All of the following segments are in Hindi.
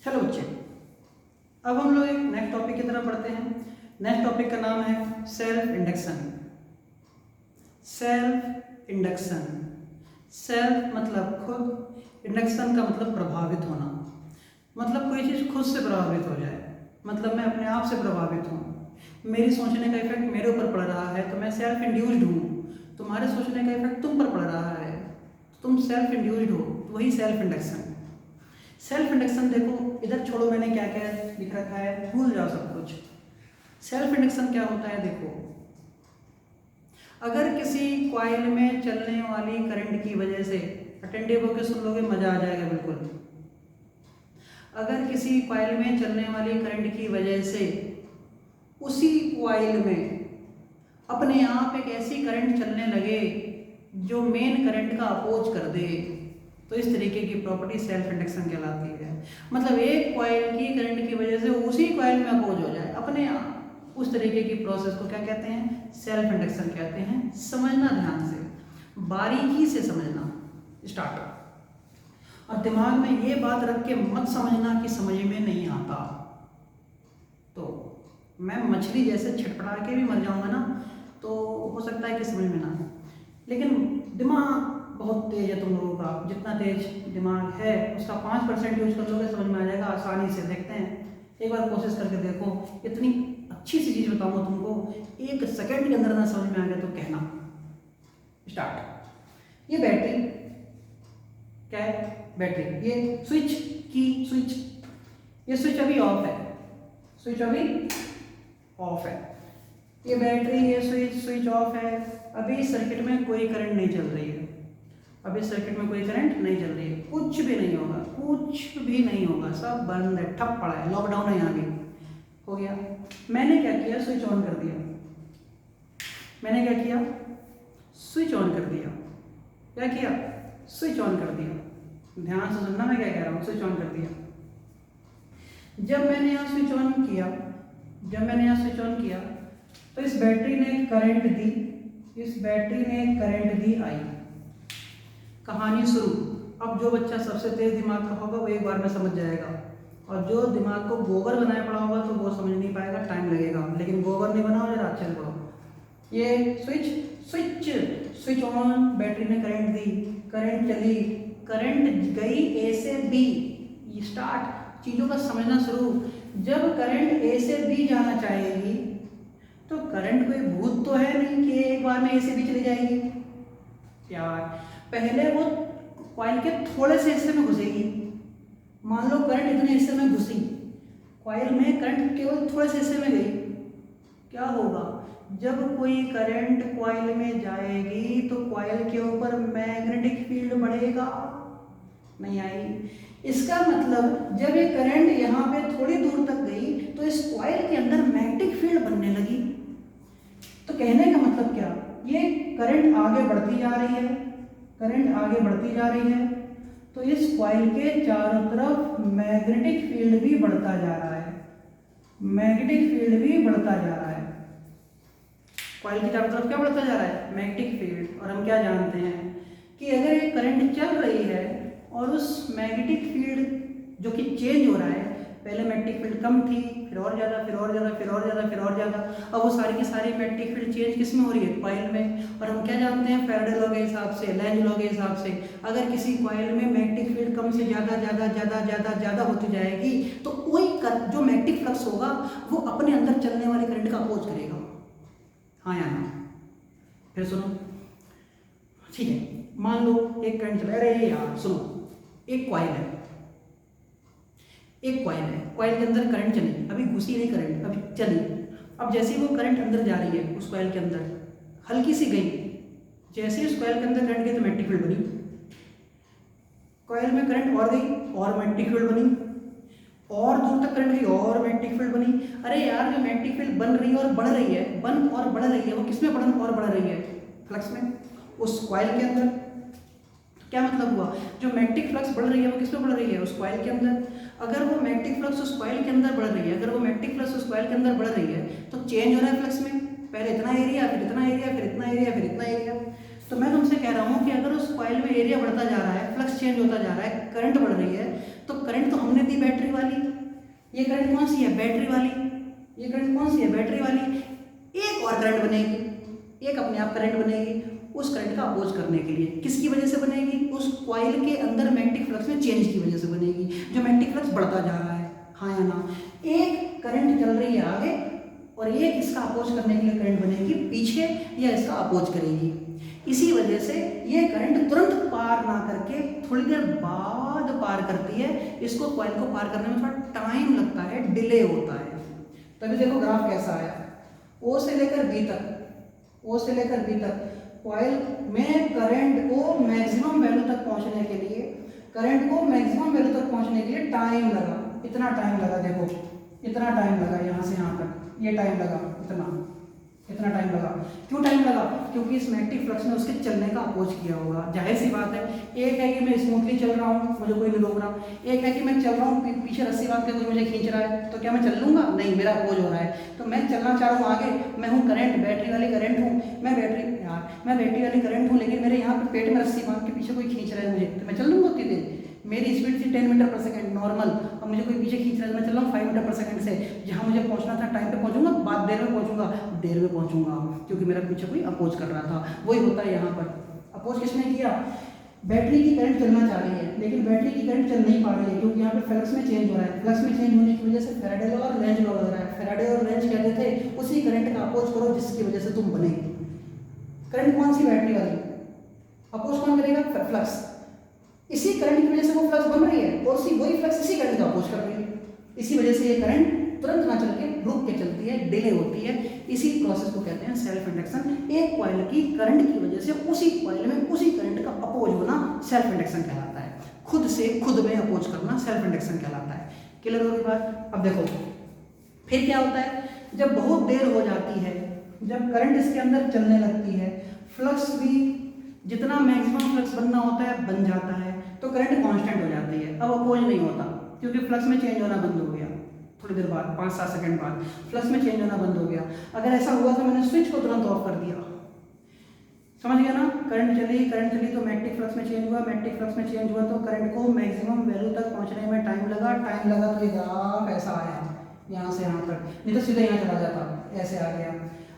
हेलो बच्चे, अब हम लोग एक नेक्स्ट टॉपिक की तरफ बढ़ते हैं। नेक्स्ट टॉपिक का नाम है self induction. Self induction, self मतलब खुद, इंडक्शन का मतलब प्रभावित होना, मतलब कोई चीज़ खुद से प्रभावित हो जाए, मतलब मैं अपने आप से प्रभावित हूँ, मेरी सोचने का इफेक्ट मेरे ऊपर पड़ रहा है तो मैं सेल्फ इंड्यूस्ड हूँ, तुम्हारे सोचने का इफेक्ट तुम पर पड़ रहा है तुम सेल्फ इंड्यूस्ड हो, तो वही सेल्फ इंडक्शन। सेल्फ इंडक्शन देखो, इधर छोड़ो, मैंने क्या क्या लिख रखा है, भूल जाओ सब कुछ। सेल्फ इंडक्शन क्या होता है देखो, अगर किसी कॉइल में चलने वाली करंट की वजह से, अटेंटिव होकर सुन लोगे, मजा आ जाएगा बिल्कुल। अगर किसी कॉइल में चलने वाली करंट की वजह से उसी कॉइल में अपने आप एक ऐसी करंट चलने लगे जो मेन करंट का अपोज कर दे, तो इस तरीके की प्रॉपर्टी सेल्फ इंडक्शन कहलाती है। मतलब एक कॉइल की करंट की वजह से उसी कॉइल में अपोज हो जाए अपने आप, उस तरीके की प्रोसेस को क्या कहते हैं? सेल्फ इंडक्शन कहते हैं। समझना ध्यान से, बारीकी से समझना, स्टार्ट। और दिमाग में ये बात रख के मत समझना कि समझ में नहीं आता, तो मैं मछली जैसे छटपटा के भी मर जाऊंगा ना, तो हो सकता है कि समझ में ना आए, लेकिन दिमाग बहुत तेज है तुम लोगों का, जितना तेज दिमाग है उसका 5% यूज कर लोगे, समझ में आ जाएगा आसानी से। देखते हैं, एक बार कोशिश करके देखो, इतनी अच्छी सी चीज़ बताऊंगा तुमको, 1 सेकंड के अंदर ना समझ में आ गया तो कहना। स्टार्ट। ये बैटरी क्या है? बैटरी। ये स्विच की स्विच, ये स्विच अभी ऑफ है, स्विच अभी ऑफ है। ये बैटरी, ये स्विच ऑफ है। अभी सर्किट में कोई करंट नहीं चल रही है, अभी सर्किट में कोई करंट नहीं चल रही है, कुछ भी नहीं होगा, कुछ भी नहीं होगा, सब बंद है, ठप पड़ा है, लॉकडाउन है यहाँ भी। हो गया, मैंने क्या किया? स्विच ऑन कर दिया। मैंने क्या किया? स्विच ऑन कर दिया। क्या किया? स्विच ऑन कर दिया। ध्यान से सुनना मैं क्या कह रहा हूँ, स्विच ऑन कर दिया। जब मैंने यहाँ स्विच ऑन किया, तो इस बैटरी ने करंट दी, इस बैटरी ने करंट दी आई। कहानी शुरू। अब जो बच्चा सबसे तेज दिमाग का होगा वो एक बार में समझ जाएगा, और जो दिमाग को गोबर बनाया पड़ा होगा तो वो समझ नहीं पाएगा, टाइम लगेगा। लेकिन गोबर नहीं बनाओ, जरा अच्छे से पढ़ो। ये स्विच ऑन, बैटरी ने करंट दी, करंट चली, करंट गई ए से बी। स्टार्ट, चीज़ों का समझना शुरू। जब करंट ए से बी जाना चाहेगी तो करंट कोई भूत तो है नहीं कि एक बार में ए से बी चली जाएगी यार। पहले वो कॉइल के थोड़े से हिस्से में घुसेगी। मान लो करंट इतने हिस्से में घुसी, कॉइल में करंट केवल थोड़े से हिस्से में गई, क्या होगा? जब कोई करंट कॉइल में जाएगी तो कॉइल के ऊपर मैग्नेटिक फील्ड बढ़ेगा, नहीं आई। इसका मतलब जब ये करंट यहाँ पे थोड़ी दूर तक गई तो इस कॉइल के अंदर मैग्नेटिक फील्ड बनने लगी। तो कहने का मतलब क्या? ये करंट आगे बढ़ती जा रही है, करंट आगे बढ़ती जा रही है, तो इस कॉइल के चारों तरफ मैग्नेटिक फील्ड भी बढ़ता जा रहा है, मैग्नेटिक फील्ड भी बढ़ता जा रहा है। कॉइल के चारों तरफ क्या बढ़ता जा रहा है? Magnetic field. और हम क्या जानते हैं कि अगर ये करंट चल रही है और उस मैग्नेटिक फील्ड जो कि चेंज हो रहा है, पहले मैग्नेटिक फील्ड कम थी, फिर और ज़्यादा, फिर और ज़्यादा, फिर और ज़्यादा, फिर और ज़्यादा, अब वो सारी की सारी मैग्नेटिक फील्ड चेंज किस में हो रही है? कॉइल में। और हम क्या जानते हैं फैराडे लॉ के हिसाब से, लेंज लॉ के हिसाब से, अगर किसी कॉइल में मैग्नेटिक फील्ड कम से ज़्यादा ज़्यादा ज़्यादा ज़्यादा ज़्यादा होती जाएगी तो कोई जो मैग्नेटिक फ्लक्स होगा वो अपने अंदर चलने वाले करंट का अपोज करेगा। हाँ या ना? फिर सुनो, ठीक है, मान लो एक करंट चला रहा है यार, सुनो, एक कॉइल है, एक कॉइल है, कॉइल के अंदर करंट चली, अभी घुसी नहीं करंट, अभी चली। अब जैसे ही वो करंट अंदर जा रही है उस कॉइल के अंदर, हल्की सी गई, जैसे ही उस कॉइल के अंदर करंट गई तो मैग्नेटिक फील्ड बनी, कॉइल में करंट और गई और मैग्नेटिक फील्ड बनी, और दूर तक करंट गई और मैग्नेटिक फील्ड बनी। अरे यार, जो मैग्नेटिक फील्ड बन रही है और बढ़ रही है, बन और बढ़ रही है, वो किसमें बढ़ और बढ़ रही है? फ्लक्स में, उस कॉइल के अंदर। क्या मतलब हुआ? जो मैग्नेटिक फ्लक्स बढ़ रही है वो किसमें बढ़ रही है? उस कॉइल के अंदर। अगर वो मैग्नेटिक फ्लक्स उस कॉइल के अंदर बढ़ रही है, अगर वो मैग्नेटिक फ्लक्स उस कॉइल के अंदर बढ़ रही है तो चेंज हो रहा है फ्लक्स में, पहले इतना एरिया, फिर इतना एरिया, फिर इतना एरिया, फिर इतना एरिया। तो मैं तुमसे कह रहा हूँ कि अगर उस कॉइल में एरिया बढ़ता जा रहा है, फ्लक्स चेंज होता जा रहा है, करंट बढ़ रही है, तो करंट तो हमने दी बैटरी वाली, ये करंट कौन सी है, बैटरी वाली, ये करंट कौन सी है, बैटरी वाली। एक और करंट बनेगी, एक अपने आप करंट बनेगी उस करंट का अपोज करने के लिए। किसकी वजह से बनेगी, उस कॉइल के अंदर मैग्नेटिक फ्लक्स में चेंज की वजह से बनेगी, जो मैग्नेटिक फ्लक्स बढ़ता जा रहा है, हाँ या ना। एक करंट चल रही है आगे और एक इसका अपोज करने के लिए करंट बनेगी पीछे, या इसका अपोज करेगी। इसी वजह से ये करंट तुरंत पार ना करके थोड़ी देर बाद पार करती है। इसको कॉइल को पार करने में थोड़ा टाइम लगता है, डिले होता है। तभी देखो ग्राफ कैसा आया, ओ से लेकर बी तक, ओ से लेकर बी तक कॉइल में करंट को मैक्सिमम वैल्यू तक पहुंचने के लिए, करंट को मैक्सिमम वैल्यू तक पहुंचने के लिए टाइम लगा, इतना टाइम लगा, देखो इतना टाइम लगा, यहाँ से यहाँ तक ये टाइम लगा, इतना टाइम लगा। क्यों टाइम लगा, क्योंकि इस मैग्नेटिक फ्लक्स ने उसके चलने का अपोज किया होगा। जाहिर सी बात है, एक है कि मैं स्मूथली चल रहा हूँ, मुझे कोई नहीं रोक रहा, एक है कि मैं चल रहा हूँ पीछे रस्सी बांध के कोई मुझे खींच रहा है, तो क्या मैं चल लूँगा, नहीं, मेरा अपोज हो रहा है। तो मैं चलना चाह रहा हूँ आगे, मैं हूँ करंट, बैटरी वाली करंट हूँ, मैं बैटरी वाली करंट हूँ, लेकिन मेरे यहाँ पर पेट में रस्सी बांध के पीछे कोई खींच रहा है मुझे, तो मैं चल लूँगा उतनी देर। मेरी स्पीड थी 10 मीटर पर सेकंड नॉर्मल, अब मुझे कोई पीछे खींच रहा है, मैं चल रहा हूँ 5 मीटर पर सेकंड से। जहाँ मुझे पहुँचना था टाइम पे पहुँचूंगा, बाद देर में पहुँचूंगा, देर में पहुँचूंगा, क्योंकि मेरा पीछे कोई अपोज कर रहा था। वही होता है यहाँ पर, अपोज किसने किया, बैटरी की करंट चलना चाह रही है, लेकिन बैटरी की करंट चल नहीं पा रही है, क्योंकि यहाँ पे फ्लक्स में चेंज हो रहा है। फ्लक्स में चेंज होने की वजह से फैराडे लॉ और लेंज लॉ लग रहा है। फैराडे और लेंज कहते थे उसी करंट का अपोज करो जिसकी वजह से तुम बने। करंट कौन सी, बैटरी वाली, अपोज कौन करेगा, फ्लक्स। इसी करंट की वजह से वो फ्लक्स बन रही है और वही फ्लक्स इसी करंट का अपोज कर रही है। इसी वजह से ये करंट तुरंत ना चल के रुक के चलती है, डिले होती है। इसी प्रोसेस को कहते हैं सेल्फ इंडक्शन। एक कॉइल की करंट की वजह से उसी कॉइल में उसी करंट का अपोज होना सेल्फ इंडक्शन कहलाता है। खुद से खुद में अपोज करना सेल्फ इंडक्शन कहलाता है। क्लियर होगी बात। अब देखो फिर क्या होता है, जब बहुत देर हो जाती है, जब करंट इसके अंदर चलने लगती है, फ्लक्स भी जितना मैक्सिमम फ्लक्स बनना होता है बन जाता है, तो करंट कांस्टेंट हो जाती है। अब अपोज नहीं होता, क्योंकि फ्लक्स में चेंज होना बंद हो गया। थोड़ी देर बाद 5-7 सेकंड बाद फ्लक्स में चेंज होना बंद हो गया। अगर ऐसा हुआ तो मैंने स्विच को तुरंत ऑफ कर दिया, समझ गया ना। करंट चली तो मैग्नेटिक फ्लक्स में चेंज हुआ, मैग्नेटिक फ्लक्स में चेंज हुआ तो करंट को मैक्सिमम वैल्यू तक पहुंचने में टाइम लगा तो ये ग्राफ ऐसा आया, यहाँ से यहाँ तक, नहीं तो सीधे यहाँ चला जाता, ऐसे आ गया।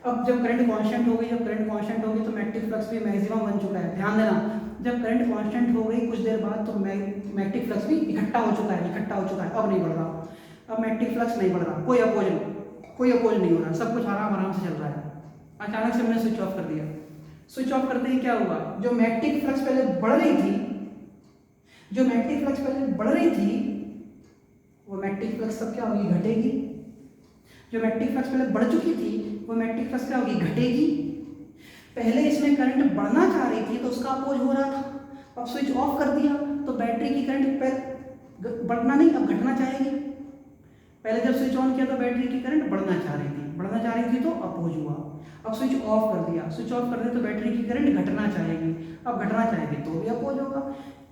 अब जब करंट कांस्टेंट हो गई, तो मैग्नेटिक फ्लक्स भी मैक्सिमम बन चुका है। ध्यान देना, जब करंट कांस्टेंट हो गई कुछ देर बाद, तो मैग्नेटिक फ्लक्स भी इकट्ठा हो चुका है, अब नहीं बढ़ रहा। अब मैग्नेटिक फ्लक्स नहीं बढ़ रहा, कोई अपोज नहीं हो रहा, सब कुछ आराम से चल रहा है। अचानक से मैंने स्विच ऑफ कर दिया। स्विच ऑफ करते ही क्या हुआ, जो मैग्नेटिक फ्लक्स पहले बढ़ रही थी, वो मैग्नेटिक फ्लक्स तब क्या होगी, घटेगी। जो मैग्नेटिक फ्लक्स पहले बढ़ चुकी थी, वो मैग्नेटिक फ्लक्स क्या होगी, घटेगी। पहले इसमें करंट बढ़ना चाह रही थी तो उसका अपोज हो रहा था, अब स्विच ऑफ कर दिया तो बैटरी की करंट बढ़ना नहीं, अब घटना चाहेगी। पहले जब स्विच ऑन किया तो बैटरी की करंट बढ़ना चाह रही थी तो अपोज हुआ। अब स्विच ऑफ कर दिया, तो बैटरी की करंट घटना चाहेगी, अब घटना चाहेगी तो भी अपोज होगा,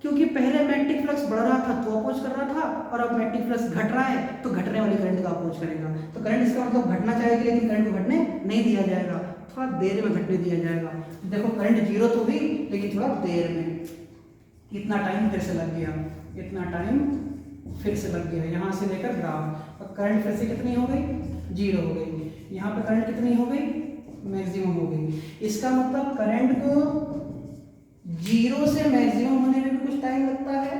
क्योंकि पहले मैग्नेटिक फ्लक्स बढ़ रहा था तो अपोज कर रहा था, और अब मैग्नेटिक फ्लक्स घट रहा है तो घटने वाली करंट का अपोज करेगा। तो करंट इसका मतलब घटना चाहेगी, लेकिन करंट को घटने नहीं दिया जाएगा, थोड़ा देर में घटने दिया जाएगा। देखो करंट जीरो तो हुई, लेकिन थोड़ा देर में, इतना टाइम फिर से लग गया, यहाँ से लेकर ग्राफ। अब करंट फिर से कितनी हो गई, जीरो हो गई। यहाँ पर करंट कितनी हो गई, मैक्सिमम हो गई। इसका मतलब करंट को जीरो से मैक्सिमम होने में भी कुछ टाइम लगता है,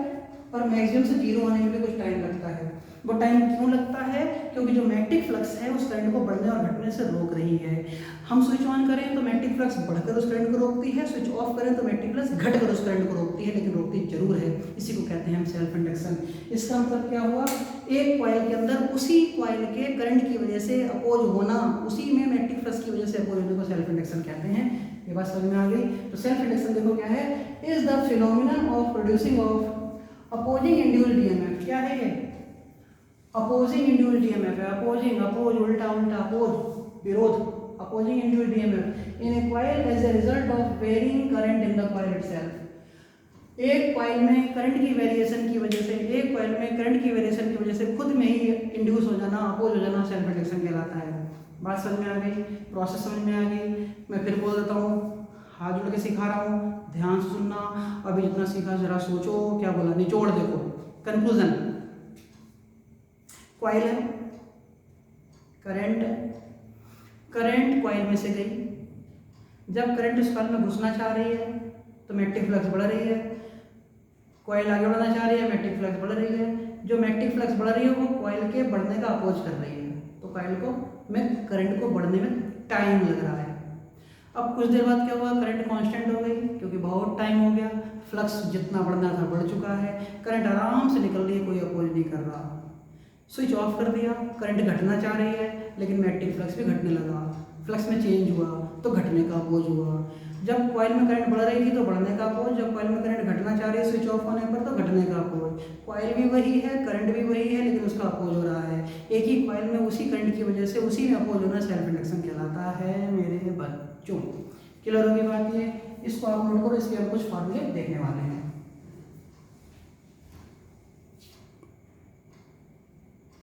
और मैक्सिमम से जीरो होने में भी कुछ टाइम लगता है। वो टाइम क्यों लगता है, क्योंकि जो मैग्नेटिक फ्लक्स है उस करंट को बढ़ने और घटने से रोक रही है। हम स्विच ऑन करें तो मैग्नेटिक फ्लक्स बढ़कर उस करंट को रोकती है, स्विच ऑफ करें तो मैग्नेटिक फ्लक्स घटकर उस करंट को रोकती है, लेकिन रोकती जरूर है। इसी को कहते हैं हम सेल्फ इंडक्शन। इसका मतलब क्या हुआ, एक कॉइल के अंदर उसी कॉइल के करंट की वजह से अपोज होना, उसी में मैग्नेटिक फ्लक्स की वजह से अपोज होने को सेल्फ इंडक्शन कहते हैं। ये बात समझ में आ गई। तो सेल्फ इंडक्शन देखो क्या है, is the phenomena of producing of opposing induced EMF. क्या है ये, अपोजिंग इंड्यूस्ड ईएमएफ है। अपोज उल्टा अपोज विरोध, opposing induced EMF in a coil as a result of varying current in the coil itself. एक कॉइल में करंट की वेरिएशन की वजह से खुद में ही इंड्यूस हो जाना, अपोज हो जाना सेल्फ इंडक्शन कहलाता है। बात समझ में आ गई, प्रोसेस समझ में आ गई। मैं फिर बोल देता हूँ, हाथ जोड़ के सिखा रहा हूँ, ध्यान से सुनना। अभी जितना सीखा जरा सोचो, क्या बोला, निचोड़ देखो, कंक्लूजन। कॉइल है, करंट है, करंट कॉइल में से गई, जब करंट इस कॉइल में घुसना चाह रही है तो मैग्नेटिक फ्लक्स बढ़ रही है, कॉइल आगे बढ़ना चाह रही है, मैग्नेटिक फ्लक्स बढ़ रही है। जो मैग्नेटिक फ्लक्स बढ़ रही है वो कॉइल के बढ़ने का अपोज कर रही है, तो कॉइल को में करंट को बढ़ने में टाइम लग रहा है। अब कुछ देर बाद क्या हुआ, करंट कांस्टेंट हो गई क्योंकि बहुत टाइम हो गया, फ्लक्स जितना बढ़ना था बढ़ चुका है, करंट आराम से निकल रही है, कोई अपोज नहीं कर रहा। स्विच ऑफ कर दिया, करंट घटना चाह रही है लेकिन मैग्नेटिक फ्लक्स भी घटने लगा, फ्लक्स में चेंज हुआ तो घटने का अपोज हुआ। जब कॉइल में करंट बढ़ रही थी तो बढ़ने का अपोज, जब कॉइल में करंट घटना चाह रही है स्विच ऑफ होने पर तो घटने का अपोज। कॉइल भी वही है, करंट भी वही है, लेकिन उसका अपोज हो रहा है। एक ही कॉइल में उसी करंट की वजह से उसी में अपोज होना सेल्फ इंडक्शन कहलाता है मेरे बच्चों। क्लियर होगी बात ये? इसको आप नोट करो, इसके हम कुछ फॉर्मूले देखने वाले हैं।